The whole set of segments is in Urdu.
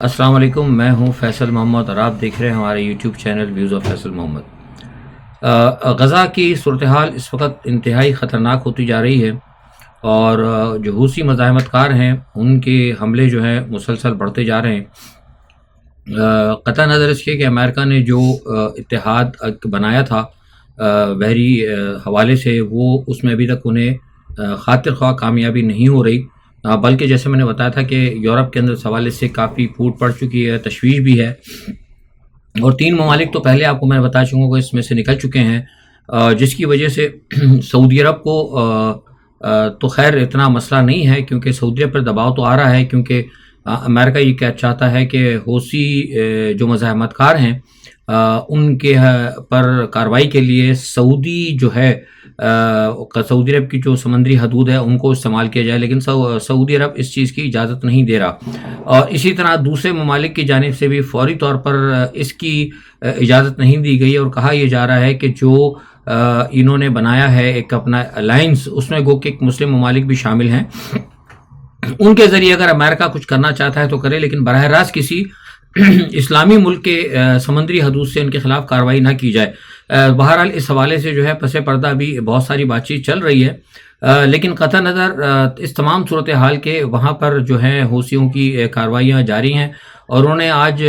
السلام علیکم، میں ہوں فیصل محمد اور آپ دیکھ رہے ہیں ہمارے YouTube channel views of Faisal Muhammad. Gaza کی صورتحال اس وقت انتہائی خطرناک ہوتی جا رہی ہے اور جو حوثی مزاحمت کار ہیں ان کے حملے جو ہیں مسلسل بڑھتے جا رہے ہیں۔ قطع نظر اس کے کہ امریکہ نے جو اتحاد بنایا تھا بحری حوالے سے، وہ اس میں ابھی تک انہیں خاطر خواہ کامیابی نہیں ہو رہی، بلکہ جیسے میں نے بتایا تھا کہ یورپ کے اندر اس حوالے سے کافی پھوٹ پڑ چکی ہے، تشویش بھی ہے، اور 3 ممالک تو پہلے آپ کو میں نے بتا چکا ہوں کہ اس میں سے نکل چکے ہیں، جس کی وجہ سے سعودی عرب کو تو خیر اتنا مسئلہ نہیں ہے، کیونکہ سعودی عرب پر دباؤ تو آ رہا ہے، کیونکہ امریکہ یہ کہنا چاہتا ہے کہ حوثی جو مزاحمت کار ہیں ان کے پر کارروائی کے لیے سعودی جو ہے سعودی عرب کی جو سمندری حدود ہے ان کو استعمال کیا جائے، لیکن سعودی عرب اس چیز کی اجازت نہیں دے رہا، اور اسی طرح دوسرے ممالک کی جانب سے بھی فوری طور پر اس کی اجازت نہیں دی گئی، اور کہا یہ جا رہا ہے کہ جو انہوں نے بنایا ہے ایک اپنا الائنس، اس میں گو کہ ایک مسلم ممالک بھی شامل ہیں، ان کے ذریعے اگر امریکہ کچھ کرنا چاہتا ہے تو کرے، لیکن براہ راست کسی اسلامی ملک کے سمندری حدود سے ان کے خلاف کارروائی نہ کی جائے۔ بہرحال اس حوالے سے جو ہے پس پردہ بھی بہت ساری بات چیت چل رہی ہے، لیکن قطع نظر اس تمام صورتحال کے وہاں پر جو ہیں حوثیوں کی کارروائیاں جاری ہیں، اور انہوں نے آج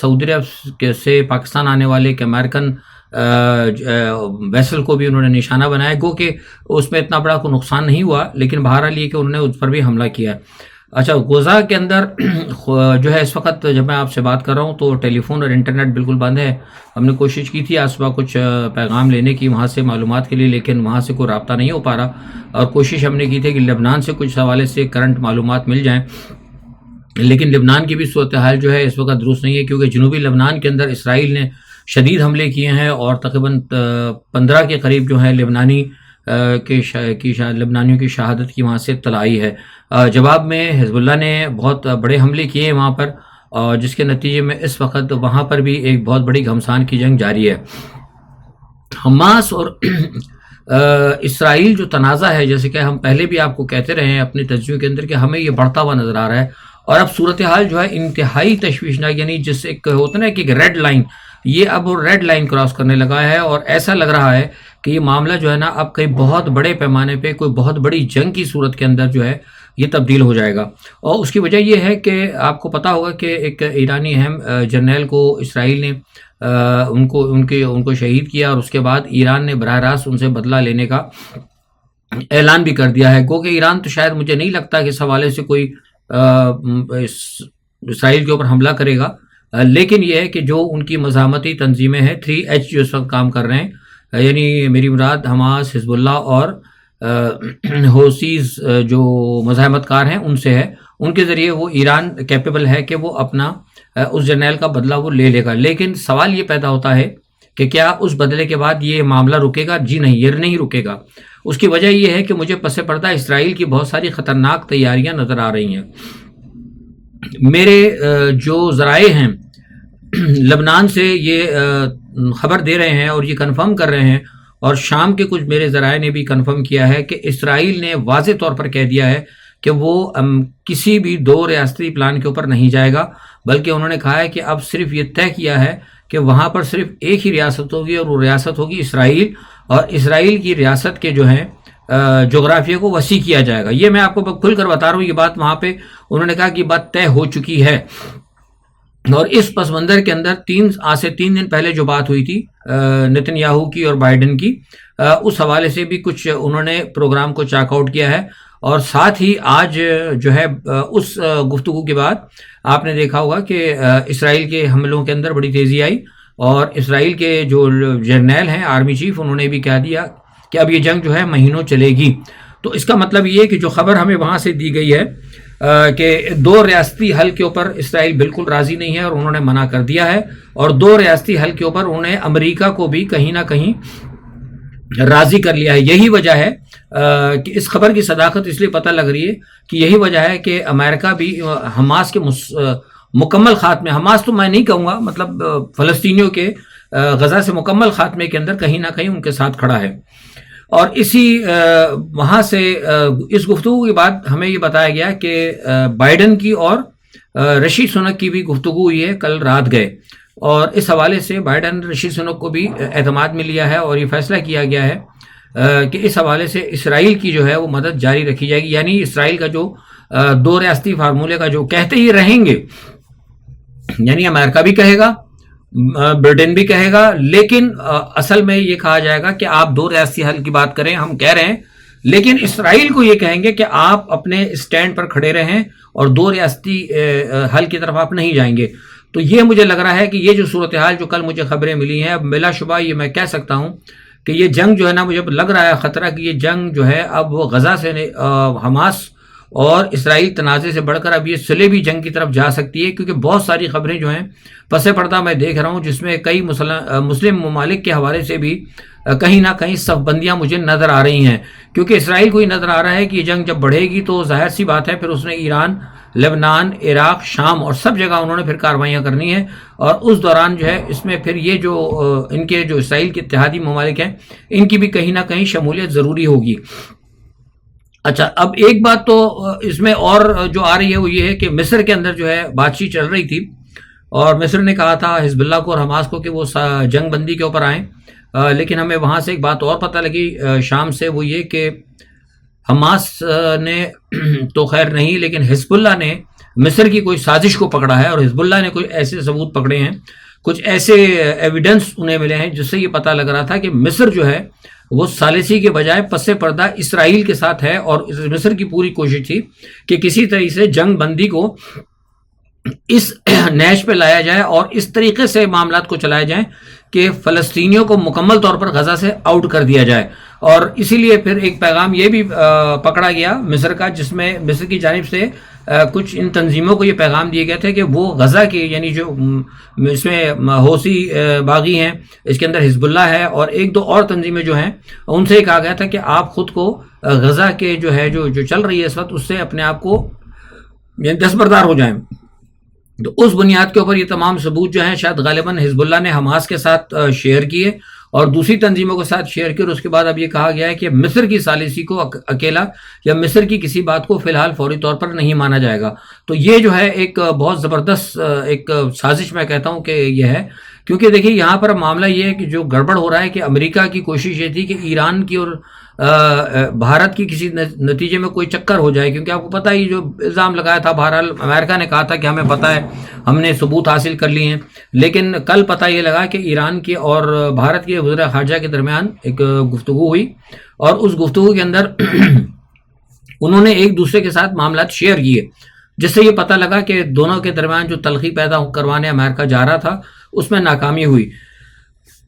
سعودی عرب سے پاکستان آنے والے ایک امریکن ویسل کو بھی انہوں نے نشانہ بنایا، گو کہ اس میں اتنا بڑا کوئی نقصان نہیں ہوا، لیکن بہرحال یہ کہ انہوں نے اس پر بھی حملہ کیا۔ اچھا، غزہ کے اندر جو ہے اس وقت جب میں آپ سے بات کر رہا ہوں تو ٹیلی فون اور انٹرنیٹ بالکل بند ہے۔ ہم نے کوشش کی تھی آج صبح کچھ پیغام لینے کی وہاں سے معلومات کے لیے، لیکن وہاں سے کوئی رابطہ نہیں ہو پا رہا، اور کوشش ہم نے کی تھی کہ لبنان سے کچھ حوالے سے کرنٹ معلومات مل جائیں، لیکن لبنان کی بھی صورتحال جو ہے اس وقت درست نہیں ہے، کیونکہ جنوبی لبنان کے اندر اسرائیل نے شدید حملے کیے ہیں، اور تقریباً 15 کے قریب جو ہے لبنانیوں کی شہادت کی وہاں سے اطلاع آئی ہے۔ جواب میں حزب اللہ نے بہت بڑے حملے کیے ہیں وہاں پر، جس کے نتیجے میں اس وقت وہاں پر بھی ایک بہت بڑی گھمسان کی جنگ جاری ہے۔ حماس اور اسرائیل جو تنازع ہے، جیسے کہ ہم پہلے بھی آپ کو کہتے رہے ہیں اپنے تجزیوں کے اندر کہ ہمیں یہ بڑھتا ہوا نظر آ رہا ہے، اور اب صورتحال جو ہے انتہائی تشویشناک، یعنی جس ایک ہوتا نا کہ ایک ریڈ لائن، یہ اب ریڈ لائن کراس کرنے لگا ہے، اور ایسا لگ رہا ہے کہ یہ معاملہ جو ہے نا اب کئی بہت بڑے پیمانے پہ کوئی بہت بڑی جنگ کی صورت کے اندر جو ہے یہ تبدیل ہو جائے گا۔ اور اس کی وجہ یہ ہے کہ آپ کو پتا ہوگا کہ ایک ایرانی اہم جرنیل کو اسرائیل نے ان کو شہید کیا، اور اس کے بعد ایران نے براہ راست ان سے بدلہ لینے کا اعلان بھی کر دیا ہے، گو کہ ایران تو شاید مجھے نہیں لگتا کہ اس حوالے سے کوئی اسرائیل کے اوپر حملہ کرے گا، لیکن یہ ہے کہ جو ان کی مزاحمتی تنظیمیں ہیں 3H جو اس وقت کام کر رہے ہیں، یعنی میری مراد حماس، حزب اللہ اور حوثیز جو مزاحمت کار ہیں ان سے ہے، ان کے ذریعے وہ ایران کیپیبل ہے کہ وہ اپنا اس جرنیل کا بدلہ وہ لے لے گا، لیکن سوال یہ پیدا ہوتا ہے کہ کیا اس بدلے کے بعد یہ معاملہ رکے گا؟ جی نہیں، یہ نہیں رکے گا۔ اس کی وجہ یہ ہے کہ مجھے پس پردہ اسرائیل کی بہت ساری خطرناک تیاریاں نظر آ رہی ہیں۔ میرے جو ذرائع ہیں لبنان سے یہ خبر دے رہے ہیں اور یہ کنفرم کر رہے ہیں، اور شام کے کچھ میرے ذرائع نے بھی کنفرم کیا ہے کہ اسرائیل نے واضح طور پر کہہ دیا ہے کہ وہ کسی بھی 2 ریاستی پلان کے اوپر نہیں جائے گا، بلکہ انہوں نے کہا ہے کہ اب صرف یہ طے کیا ہے کہ وہاں پر صرف ایک ہی ریاست ہوگی، اور وہ ریاست ہوگی اسرائیل، اور اسرائیل کی ریاست کے جو ہیں جغرافیہ کو وسیع کیا جائے گا۔ یہ میں آپ کو کھل کر بتا رہا ہوں، یہ بات وہاں پہ انہوں نے کہا کہ بات طے ہو چکی ہے، اور اس پس منظر کے اندر 3 دن پہلے جو بات ہوئی تھی نتن یاہو کی اور بائیڈن کی، اس حوالے سے بھی کچھ انہوں نے پروگرام کو چاک آؤٹ کیا ہے، اور ساتھ ہی آج جو ہے اس گفتگو کے بعد آپ نے دیکھا ہوگا کہ اسرائیل کے حملوں کے اندر بڑی تیزی آئی، اور اسرائیل کے جو جرنیل ہیں آرمی چیف، انہوں نے بھی کہہ دیا کہ اب یہ جنگ جو ہے مہینوں چلے گی۔ تو اس کا مطلب یہ ہے کہ جو خبر ہمیں وہاں سے دی گئی ہے کہ 2 ریاستی حل کے اوپر اسرائیل بالکل راضی نہیں ہے، اور انہوں نے منع کر دیا ہے، اور 2 ریاستی حل کے اوپر انہوں نے امریکہ کو بھی کہیں نہ کہیں راضی کر لیا ہے۔ یہی وجہ ہے کہ اس خبر کی صداقت اس لیے پتہ لگ رہی ہے کہ یہی وجہ ہے کہ امریکہ بھی حماس کے مکمل خاتمے، حماس تو میں نہیں کہوں گا، مطلب فلسطینیوں کے غزہ سے مکمل خاتمے کے اندر کہیں نہ کہیں ان کے ساتھ کھڑا ہے۔ اور اسی وہاں سے اس گفتگو کے بعد ہمیں یہ بتایا گیا کہ بائیڈن کی اور رشی سنک کی بھی گفتگو ہوئی ہے کل رات گئے، اور اس حوالے سے بائیڈن رشی سنک کو بھی اعتماد میں لیا ہے اور یہ فیصلہ کیا گیا ہے کہ اس حوالے سے اسرائیل کی جو ہے وہ مدد جاری رکھی جائے گی، یعنی اسرائیل کا جو دو ریاستی فارمولے کا جو کہتے ہی رہیں گے، یعنی امریکہ بھی کہے گا، برٹن بھی کہے گا، لیکن اصل میں یہ کہا جائے گا کہ آپ دو ریاستی حل کی بات کریں، ہم کہہ رہے ہیں، لیکن اسرائیل کو یہ کہیں گے کہ آپ اپنے اسٹینڈ پر کھڑے رہیں اور دو ریاستی حل کی طرف آپ نہیں جائیں گے۔ تو یہ مجھے لگ رہا ہے کہ یہ جو صورتحال جو کل مجھے خبریں ملی ہیں، اب بلا شبہ یہ میں کہہ سکتا ہوں کہ یہ جنگ جو ہے نا، مجھے لگ رہا ہے خطرہ کہ یہ جنگ جو ہے اب وہ غزہ سے حماس اور اسرائیل تنازع سے بڑھ کر اب یہ صلیبی جنگ کی طرف جا سکتی ہے، کیونکہ بہت ساری خبریں جو ہیں پس پردہ میں دیکھ رہا ہوں، جس میں کئی مسلم ممالک کے حوالے سے بھی کہیں نہ کہیں صف بندیاں مجھے نظر آ رہی ہیں، کیونکہ اسرائیل کو یہ نظر آ رہا ہے کہ یہ جنگ جب بڑھے گی تو ظاہر سی بات ہے پھر اس نے ایران، لبنان، عراق، شام اور سب جگہ انہوں نے پھر کارروائیاں کرنی ہیں، اور اس دوران جو ہے اس میں پھر یہ جو ان کے جو اسرائیل کے اتحادی ممالک ہیں ان کی بھی کہیں نہ کہیں شمولیت ضروری ہوگی۔ اچھا، اب ایک بات تو اس میں اور جو آ رہی ہے وہ یہ ہے کہ مصر کے اندر جو ہے بات چیت چل رہی تھی، اور مصر نے کہا تھا حزب اللہ کو اور حماس کو کہ وہ جنگ بندی کے اوپر آئیں، لیکن ہمیں وہاں سے ایک بات اور پتہ لگی شام سے، وہ یہ کہ حماس نے تو خیر نہیں، لیکن حزب اللہ نے مصر کی کوئی سازش کو پکڑا ہے، اور حزب اللہ نے کوئی ایسے ثبوت پکڑے ہیں، کچھ ایسے ایویڈنس انہیں ملے ہیں جس سے یہ پتہ لگ رہا تھا کہ مصر جو ہے وہ ثالثی کے بجائے پس پردہ اسرائیل کے ساتھ ہے، اور مصر کی پوری کوشش تھی کہ کسی طرح سے جنگ بندی کو اس نیش پہ لایا جائے اور اس طریقے سے معاملات کو چلائے جائیں کہ فلسطینیوں کو مکمل طور پر غزہ سے آؤٹ کر دیا جائے۔ اور اسی لیے پھر ایک پیغام یہ بھی پکڑا گیا مصر کا، جس میں مصر کی جانب سے کچھ ان تنظیموں کو یہ پیغام دیے گئے تھے کہ وہ غزہ کے، یعنی جو اس میں حوثی باغی ہیں، اس کے اندر حزب اللہ ہے اور ایک دو اور تنظیمیں جو ہیں، ان سے یہ کہا گیا تھا کہ آپ خود کو غزہ کے جو ہے جو چل رہی ہے اس وقت، اس سے اپنے آپ کو دستبردار ہو جائیں۔ تو اس بنیاد کے اوپر یہ تمام ثبوت جو ہیں شاید غالباً حزب اللہ نے حماس کے ساتھ شیئر کیے اور دوسری تنظیموں کے ساتھ شیئر کیے، اور اس کے بعد اب یہ کہا گیا ہے کہ مصر کی ثالثی کو اکیلا یا مصر کی کسی بات کو فی الحال فوری طور پر نہیں مانا جائے گا۔ تو یہ جو ہے ایک بہت زبردست ایک سازش میں کہتا ہوں کہ یہ ہے، کیونکہ دیکھیے یہاں پر معاملہ یہ ہے کہ جو گڑبڑ ہو رہا ہے کہ امریکہ کی کوشش یہ تھی کہ ایران کی اور بھارت کی کسی نتیجے میں کوئی چکر ہو جائے، کیونکہ آپ کو پتہ ہی جو الزام لگایا تھا، بہرحال امریکہ نے کہا تھا کہ ہمیں پتہ ہے، ہم نے ثبوت حاصل کر لیے ہیں، لیکن کل پتہ یہ لگا کہ ایران کی اور بھارت کے وزراء خارجہ کے درمیان ایک گفتگو ہوئی، اور اس گفتگو کے اندر انہوں نے ایک دوسرے کے ساتھ معاملات شیئر کیے، جس سے یہ پتہ لگا کہ دونوں کے درمیان جو تلخی پیدا کروانے امریکہ جا رہا تھا اس میں ناکامی ہوئی۔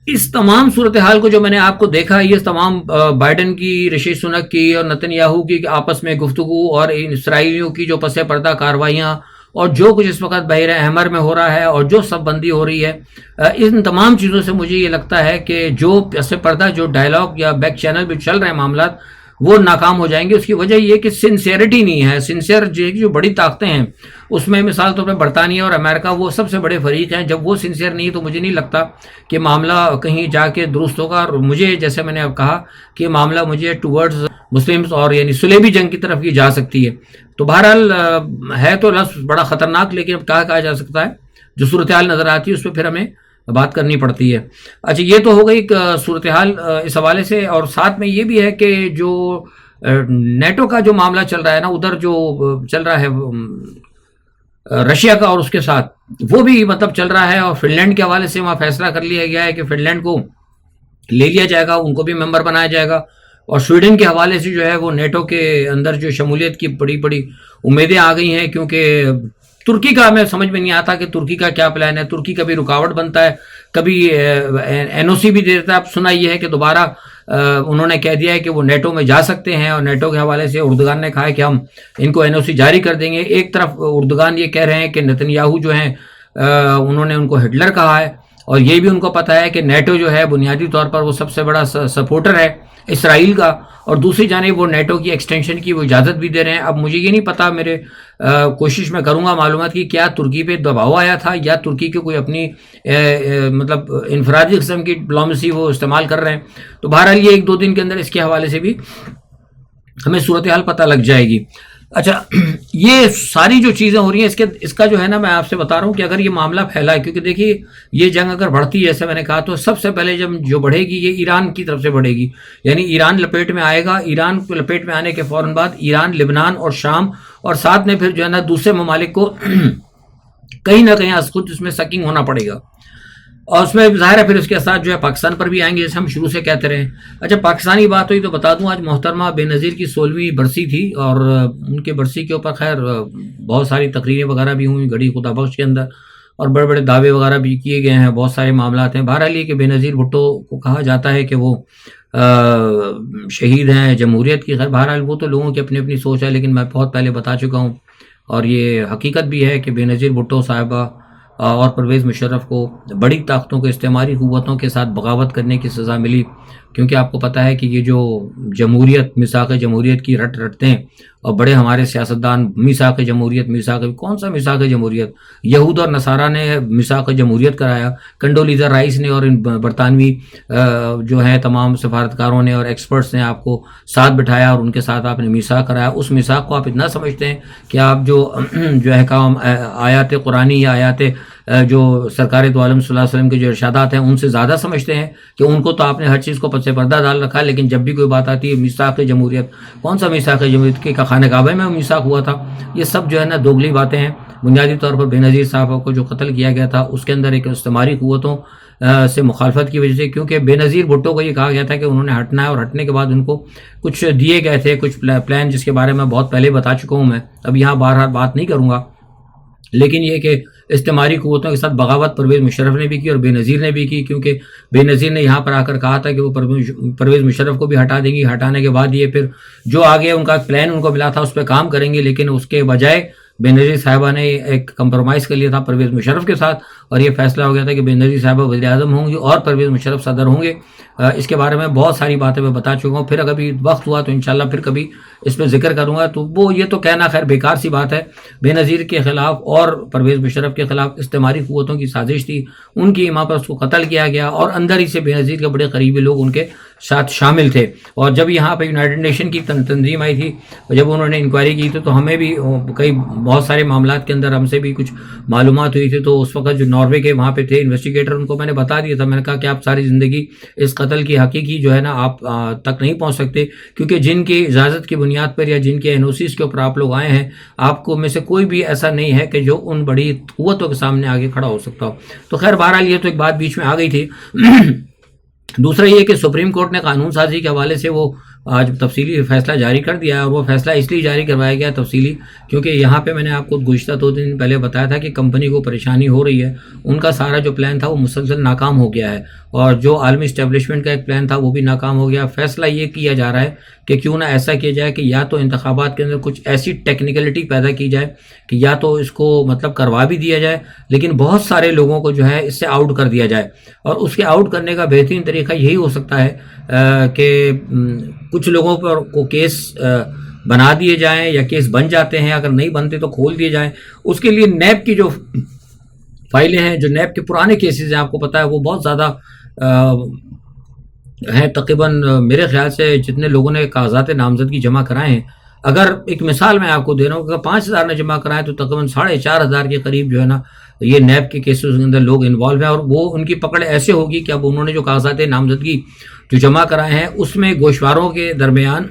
اس تمام صورتحال کو جو میں نے آپ کو دیکھا، یہ تمام بائیڈن کی، رشی سنک کی اور نتن یاہو کی آپس میں گفتگو اور اسرائیلیوں کی جو پس پردہ کارروائیاں اور جو کچھ اس وقت بحیرہ احمر میں ہو رہا ہے اور جو سب بندی ہو رہی ہے، ان تمام چیزوں سے مجھے یہ لگتا ہے کہ جو پس پردہ جو ڈائلاگ یا بیک چینل پہ چل رہے ہیں معاملات، وہ ناکام ہو جائیں گے۔ اس کی وجہ یہ کہ سنسیئرٹی نہیں ہے، سنسیئر جو بڑی طاقتیں ہیں اس میں مثال طور پہ برطانیہ اور امریکہ وہ سب سے بڑے فریق ہیں، جب وہ سنسیئر نہیں تو مجھے نہیں لگتا کہ معاملہ کہیں جا کے درست ہوگا، اور مجھے جیسے میں نے اب کہا کہ معاملہ مجھے ٹورڈز مسلمز اور یعنی صلیبی جنگ کی طرف یہ جا سکتی ہے۔ تو بہرحال ہے تو لفظ بڑا خطرناک، لیکن اب کہا جا سکتا ہے، جو صورتحال نظر آتی ہے اس پہ پھر ہمیں بات کرنی پڑتی ہے۔ اچھا، یہ تو ہو گئی صورتحال اس حوالے سے، اور ساتھ میں یہ بھی ہے کہ جو نیٹو کا جو معاملہ چل رہا ہے نا، ادھر جو چل رہا ہے رشیا کا اور اس کے ساتھ، وہ بھی مطلب چل رہا ہے، اور فن لینڈ کے حوالے سے وہاں فیصلہ کر لیا گیا ہے کہ فن لینڈ کو لے لیا جائے گا، ان کو بھی ممبر بنایا جائے گا، اور سویڈن کے حوالے سے جو ہے وہ نیٹو کے اندر جو شمولیت کی بڑی بڑی امیدیں آ گئی ہیں، کیونکہ ترکی کا ہمیں سمجھ میں نہیں آتا کہ ترکی کا کیا پلان ہے، ترکی کبھی رکاوٹ بنتا ہے، کبھی این او سی بھی دے دیتا ہے۔ اب سنا یہ ہے کہ دوبارہ انہوں نے کہہ دیا ہے کہ وہ نیٹو میں جا سکتے ہیں، اور نیٹو کے حوالے سے اردوغان نے کہا ہے کہ ہم ان کو این او سی جاری کر دیں گے۔ ایک طرف اردوغان یہ کہہ رہے ہیں کہ نتن یاہو جو ہیں انہوں نے ان کو ہٹلر کہا ہے، اور یہ بھی ان کو پتہ ہے کہ نیٹو جو ہے بنیادی طور پر وہ سب سے بڑا سپورٹر ہے اسرائیل کا، اور دوسری جانب وہ نیٹو کی ایکسٹینشن کی وہ اجازت بھی دے رہے ہیں۔ اب مجھے یہ نہیں پتا، میرے کوشش میں کروں گا معلومات کی، کیا ترکی پہ دباؤ آیا تھا یا ترکی کے کوئی اپنی مطلب انفرادی قسم کی ڈپلومیسی وہ استعمال کر رہے ہیں۔ تو بہرحال یہ ایک دو دن کے اندر اس کے حوالے سے بھی ہمیں صورتحال پتہ لگ جائے گی۔ اچھا یہ ساری جو چیزیں ہو رہی ہیں اس کا جو ہے نا میں آپ سے بتا رہا ہوں کہ اگر یہ معاملہ پھیلا ہے، کیونکہ دیکھیے یہ جنگ اگر بڑھتی ہے جیسے میں نے کہا تو سب سے پہلے جو بڑھے گی یہ ایران کی طرف سے بڑھے گی، یعنی ایران لپیٹ میں آئے گا، ایران کو لپیٹ میں آنے کے فوراً بعد ایران، لبنان اور شام، اور ساتھ میں پھر جو ہے نا دوسرے ممالک کو کہیں نہ کہیں خود اس میں سکنگ ہونا پڑے گا، اور اس میں ظاہر ہے پھر اس کے ساتھ جو ہے پاکستان پر بھی آئیں گے جیسے ہم شروع سے کہتے رہے ہیں۔ اچھا پاکستانی بات ہوئی تو بتا دوں آج محترمہ بے نظیر کی 16ویں برسی تھی، اور ان کے برسی کے اوپر خیر بہت ساری تقریریں وغیرہ بھی ہوئیں گڑھی خدا بخش کے اندر، اور بڑے بڑے دعوے وغیرہ بھی کیے گئے ہیں، بہت سارے معاملات ہیں۔ بہرحال یہ کہ بے نظیر بھٹو کو کہا جاتا ہے کہ وہ شہید ہیں جمہوریت کی، خیر بہرحال وہ تو لوگوں کی اپنی اپنی سوچ ہے، لیکن میں بہت پہلے بتا چکا ہوں، اور یہ حقیقت بھی ہے کہ بے نظیر بھٹو صاحبہ اور پرویز مشرف کو بڑی طاقتوں کے استعماری قوتوں کے ساتھ بغاوت کرنے کی سزا ملی، کیونکہ آپ کو پتہ ہے کہ یہ جو جمہوریت میثاق جمہوریت کی رٹتے ہیں، اور بڑے ہمارے سیاستدان میثاق جمہوریت کون سا میثاق جمہوریت؟ یہود اور نصارہ نے میثاق جمہوریت کرایا، کنڈولیزا رائس نے اور ان برطانوی جو ہے تمام سفارتکاروں نے اور ایکسپرٹس نے آپ کو ساتھ بٹھایا اور ان کے ساتھ آپ نے میثاق کرایا۔ اس میثاق کو آپ اتنا سمجھتے ہیں کہ آپ جو احکام آیات قرآنی یا آیات جو سرکار دو عالم صلی اللہ علیہ وسلم کے جو ارشادات ہیں ان سے زیادہ سمجھتے ہیں، کہ ان کو تو آپ نے ہر چیز کو پس پردہ ڈال رکھا ہے، لیکن جب بھی کوئی بات آتی ہے میثاق جمہوریت، کون سا میثاق جمہوریت کے خانہ کعبہ میں میثاق ہوا تھا؟ یہ سب جو ہے نا دوگلی باتیں ہیں۔ بنیادی طور پر بے نظیر صاحب کو جو قتل کیا گیا تھا اس کے اندر ایک استعماری قوتوں سے مخالفت کی وجہ سے، کیونکہ بے نظیر بھٹو کو یہ کہا گیا تھا کہ انہوں نے ہٹنا ہے، اور ہٹنے کے بعد ان کو کچھ دیے گئے تھے کچھ پلان، جس کے بارے میں بہت پہلے بتا چکا ہوں، میں اب یہاں بار بات نہیں کروں گا، لیکن یہ کہ استعماری قوتوں کے ساتھ بغاوت پرویز مشرف نے بھی کی اور بے نظیر نے بھی کی، کیونکہ بے نظیر نے یہاں پر آ کر کہا تھا کہ وہ پرویز مشرف کو بھی ہٹا دیں گی، ہٹانے کے بعد یہ پھر جو آگے ان کا پلان ان کو ملا تھا اس پہ کام کریں گے، لیکن اس کے بجائے بے نظیر صاحبہ نے ایک کمپرومائز کر لیا تھا پرویز مشرف کے ساتھ، اور یہ فیصلہ ہو گیا تھا کہ بے نظیر صاحبہ وزیر اعظم ہوں گی اور پرویز مشرف صدر ہوں گے۔ اس کے بارے میں بہت ساری باتیں میں بتا چکا ہوں، پھر اگر وقت ہوا تو انشاءاللہ پھر کبھی اس پہ ذکر کروں گا۔ تو وہ یہ تو کہنا خیر بیکار سی بات ہے، بے نظیر کے خلاف اور پرویز مشرف کے خلاف استعماری قوتوں کی سازش تھی، ان کی وہاں پر اس کو قتل کیا گیا، اور اندر ہی سے بے نظیر کے بڑے قریبی لوگ ان کے ساتھ شامل تھے۔ اور جب یہاں پہ یونائیٹڈ نیشن کی تنظیم آئی تھی، جب انہوں نے انکوائری کی تھی تو ہمیں بھی بہت سارے معاملات کے اندر ہم سے بھی کچھ معلومات ہوئی تھی، تو اس وقت جو ناروے کے وہاں پہ تھے انویسٹیگیٹر، ان کو میں نے بتا دیا تھا، میں نے کہا کہ آپ ساری زندگی اس قتل کی حقیقی جو ہے نا آپ تک نہیں پہنچ سکتے، کیونکہ جن کی اجازت کی بنیاد پر یا جن کے NOCs کے اوپر آپ لوگ آئے ہیں، آپ کو میں سے کوئی بھی ایسا نہیں ہے کہ جو ان بڑی قوتوں کے سامنے آگے کھڑا ہو سکتا ہو۔ تو خیر بہرحال یہ تو ایک بات بیچ میں آ گئی تھی۔ دوسرا یہ کہ سپریم کورٹ نے قانون سازی کے حوالے سے وہ آج تفصیلی فیصلہ جاری کر دیا ہے، اور وہ فیصلہ اس لیے جاری کروایا گیا تفصیلی کیونکہ یہاں پہ میں نے آپ کو گزشتہ 2 دن پہلے بتایا تھا کہ کمپنی کو پریشانی ہو رہی ہے، ان کا سارا جو پلان تھا وہ مسلسل ناکام ہو گیا ہے، اور جو عالمی اسٹیبلشمنٹ کا ایک پلان تھا وہ بھی ناکام ہو گیا۔ فیصلہ یہ کیا جا رہا ہے کہ کیوں نہ ایسا کیا جائے کہ یا تو انتخابات کے اندر کچھ ایسی ٹیکنیکلٹی پیدا کی جائے کہ یا تو اس کو مطلب کروا بھی دیا جائے، لیکن بہت سارے لوگوں کو جو ہے اس سے آؤٹ کر دیا جائے، اور اس کے آؤٹ کرنے کا بہترین طریقہ یہی ہو سکتا ہے کہ کچھ لوگوں پر کو کیس بنا دیے جائیں، یا کیس بن جاتے ہیں، اگر نہیں بنتے تو کھول دیے جائیں۔ اس کے لیے نیب کی جو فائلیں ہیں، جو نیب کے پرانے کیسز ہیں، آپ کو پتہ ہے وہ بہت زیادہ ہیں، تقریباً میرے خیال سے جتنے لوگوں نے کاغذات نامزدگی جمع کرائے ہیں، اگر ایک مثال میں آپ کو دے رہا ہوں کہ 5000 نے جمع کرائے تو تقریباً 4500 کے قریب جو ہے نا یہ نیب کے کیسز کے اندر لوگ انوالو ہیں، اور وہ ان کی پکڑ ایسے ہوگی کہ اب انہوں نے جو کاغذات نامزدگی جو جمع کرائے ہیں اس میں گوشواروں کے درمیان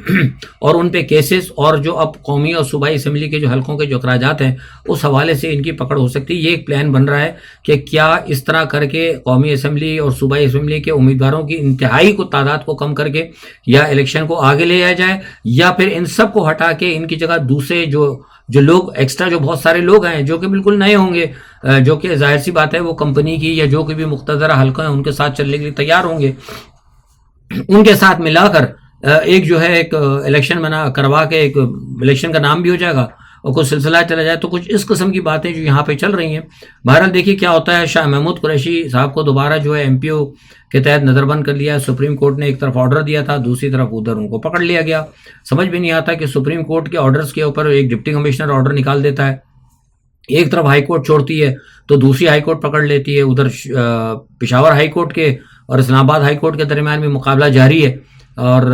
اور ان پہ کیسز، اور جو اب قومی اور صوبائی اسمبلی کے جو حلقوں کے جو اخراجات ہیں اس حوالے سے ان کی پکڑ ہو سکتی ہے۔ یہ ایک پلان بن رہا ہے کہ کیا اس طرح کر کے قومی اسمبلی اور صوبائی اسمبلی کے امیدواروں کی انتہائی کو تعداد کو کم کر کے یا الیکشن کو آگے لے جایا جائے، یا پھر ان سب کو ہٹا کے ان کی جگہ دوسرے جو لوگ ایکسٹرا جو بہت سارے لوگ ہیں جو کہ بالکل نئے ہوں گے، جو کہ ظاہر سی بات ہے وہ کمپنی کی یا جو کہ بھی مقتدرہ حلقہ ہیں ان کے ساتھ چلنے کے لیے تیار ہوں گے، ان کے ساتھ ملا کر ایک جو ہے ایک الیکشن کروا کے ایک الیکشن کا نام بھی ہو جائے گا اور کچھ سلسلہ چلا جائے۔ تو کچھ اس قسم کی باتیں جو یہاں پہ چل رہی ہیں۔ بہرحال دیکھیے کیا ہوتا ہے۔ شاہ محمود قریشی صاحب کو دوبارہ جو ہے MPO کے تحت نظر بند کر لیا۔ سپریم کورٹ نے ایک طرف آرڈر دیا تھا، دوسری طرف ادھر ان کو پکڑ لیا گیا۔ سمجھ بھی نہیں آتا کہ سپریم کورٹ کے آرڈرز کے اوپر ایک ڈپٹی کمشنر آرڈر نکال دیتا ہے، ایک طرف ہائی کورٹ چھوڑتی ہے تو دوسری ہائی کورٹ پکڑ لیتی ہے۔ ادھر پشاور ہائی کورٹ کے اور اسلام آباد ہائی کورٹ کے درمیان بھی مقابلہ جاری ہے۔ اور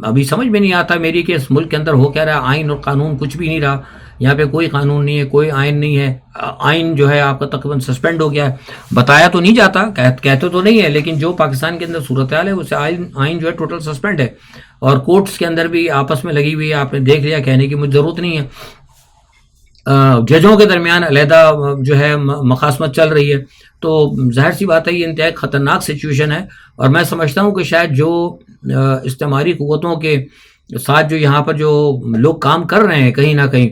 ابھی سمجھ میں نہیں آتا میری کہ اس ملک کے اندر ہو کیا رہا ہے. آئین اور قانون کچھ بھی نہیں رہا. یہاں پہ کوئی قانون نہیں ہے, کوئی آئین نہیں ہے. آئین جو ہے آپ کا تقریباً سسپینڈ ہو گیا ہے. بتایا تو نہیں جاتا, کہتے تو نہیں ہے, لیکن جو پاکستان کے اندر صورتحال ہے اسے آئین جو ہے ٹوٹل سسپینڈ ہے. اور کورٹس کے اندر بھی آپس میں لگی ہوئی ہے. آپ نے دیکھ لیا, کہنے کی مجھے ضرورت نہیں ہے. ججوں کے درمیان علیحدہ جو ہے مخاصمت چل رہی ہے. تو ظاہر سی بات ہے یہ انتہائی خطرناک سچویشن ہے. اور میں سمجھتا ہوں کہ شاید جو استعماری قوتوں کے ساتھ جو یہاں پر جو لوگ کام کر رہے ہیں کہیں نہ کہیں,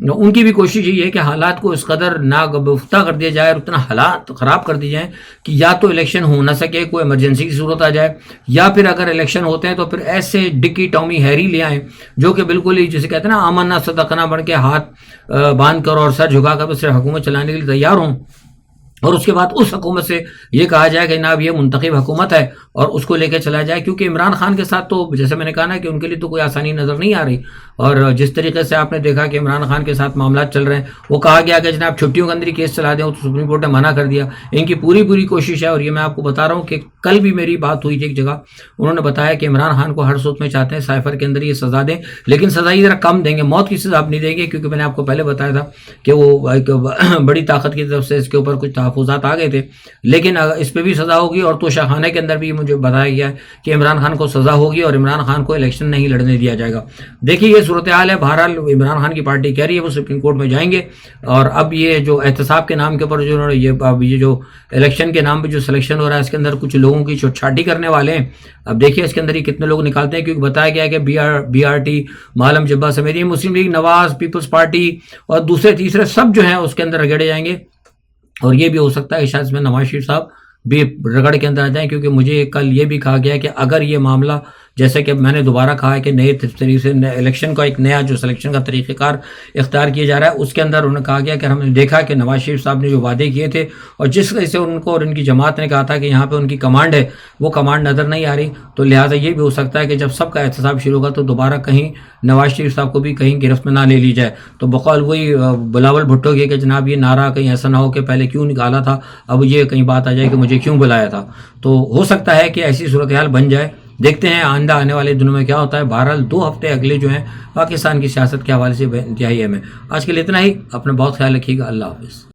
ان کی بھی کوشش یہی ہے کہ حالات کو اس قدر ناگفتہ کر دیا جائے اور اتنا حالات خراب کر دی جائیں کہ یا تو الیکشن ہو نہ سکے, کوئی ایمرجنسی کی صورت آ جائے, یا پھر اگر الیکشن ہوتے ہیں تو پھر ایسے ڈکی ٹامی ہیری لے آئیں جو کہ بالکل ہی جسے کہتے ہیں نا آمنا صدقنا بن کے ہاتھ باندھ کر اور سر جھکا کر صرف حکومت چلانے کے لیے تیار ہوں. اور اس کے بعد اس حکومت سے یہ کہا جائے کہ جناب یہ منتخب حکومت ہے اور اس کو لے کے چلا جائے. کیونکہ عمران خان کے ساتھ تو جیسے میں نے کہا نا کہ ان کے لیے تو کوئی آسانی نظر نہیں آ رہی. اور جس طریقے سے آپ نے دیکھا کہ عمران خان کے ساتھ معاملات چل رہے ہیں, وہ کہا گیا کہ جناب چھٹیوں کے اندر ہی کیس چلا دیں, تو سپریم کورٹ نے منع کر دیا. ان کی پوری کوشش ہے, اور یہ میں آپ کو بتا رہا ہوں کہ کل بھی میری بات ہوئی تھی ایک جگہ, انہوں نے بتایا کہ عمران خان کو ہر صورت میں چاہتے ہیں سائفر کے اندر یہ سزا دیں, لیکن سزا یہ ذرا کم دیں گے, موت کی سزا نہیں دیں گے. کیونکہ میں نے آپ کو پہلے بتایا تھا کہ وہ ایک بڑی طاقت کی طرف سے اس کے اوپر کچھ تحفظات آ گئے تھے, لیکن اس پہ بھی سزا ہوگی. اور توشہ خانے کے اندر بھی مجھے بتایا گیا ہے کہ عمران خان کو سزا ہوگی اور عمران خان کو الیکشن نہیں لڑنے دیا جائے گا. دیکھیے یہ صورتحال ہے. بہرحال عمران خان کی پارٹی کہہ رہی ہے وہ سپریم کورٹ میں جائیں گے, اور اب یہ جو احتساب کے نام کے اوپر جو یہ جو الیکشن کے نام پہ جو سلیکشن ہو رہا ہے, اس کے اندر کچھ لوگوں کی چھاٹی کرنے والے ہیں. اب دیکھیے اس کے اندر ہی کتنے لوگ نکالتے ہیں, کیونکہ بتایا گیا ہے کہ بی آر ٹی, معلم جبہ سمیت, مسلم لیگ, نواز, پیپلز پارٹی اور دوسرے تیسرے سب جو ہیں اس کے اندر رگڑے جائیں گے. اور یہ بھی ہو سکتا ہے شاید اس میں نواز شریف صاحب بھی رگڑ کے اندر آ جائیں, کیونکہ مجھے کل یہ بھی کہا گیا کہ اگر یہ معاملہ, جیسے کہ میں نے دوبارہ کہا ہے کہ نئے طریقے سے الیکشن کا ایک نیا جو سلیکشن کا طریقہ کار اختیار کیا جا رہا ہے, اس کے اندر انہوں نے کہا گیا کہ ہم نے دیکھا کہ نواز شریف صاحب نے جو وعدے کیے تھے اور جس وجہ سے ان کو اور ان کی جماعت نے کہا تھا کہ یہاں پہ ان کی کمانڈ ہے, وہ کمانڈ نظر نہیں آ رہی. تو لہٰذا یہ بھی ہو سکتا ہے کہ جب سب کا احتساب شروع ہوگا تو دوبارہ کہیں نواز شریف صاحب کو بھی کہیں گرفت میں نہ لے لی جائے. تو بقول وہی بلاول بھٹو کے کہ جناب یہ نعرہ کہیں ایسا نہ ہو کہ پہلے کیوں نکالا تھا, اب یہ کہیں بات آ جائے کہ مجھے کیوں بلایا تھا. تو ہو سکتا ہے کہ ایسی صورتحال بن جائے. دیکھتے ہیں آئندہ آنے والے دنوں میں کیا ہوتا ہے. بہرحال 2 ہفتے اگلے جو ہیں پاکستان کی سیاست کے حوالے سے انتہائی اہم ہے. آج کے لیے اتنا ہی. اپنا بہت خیال رکھیے گا. اللہ حافظ.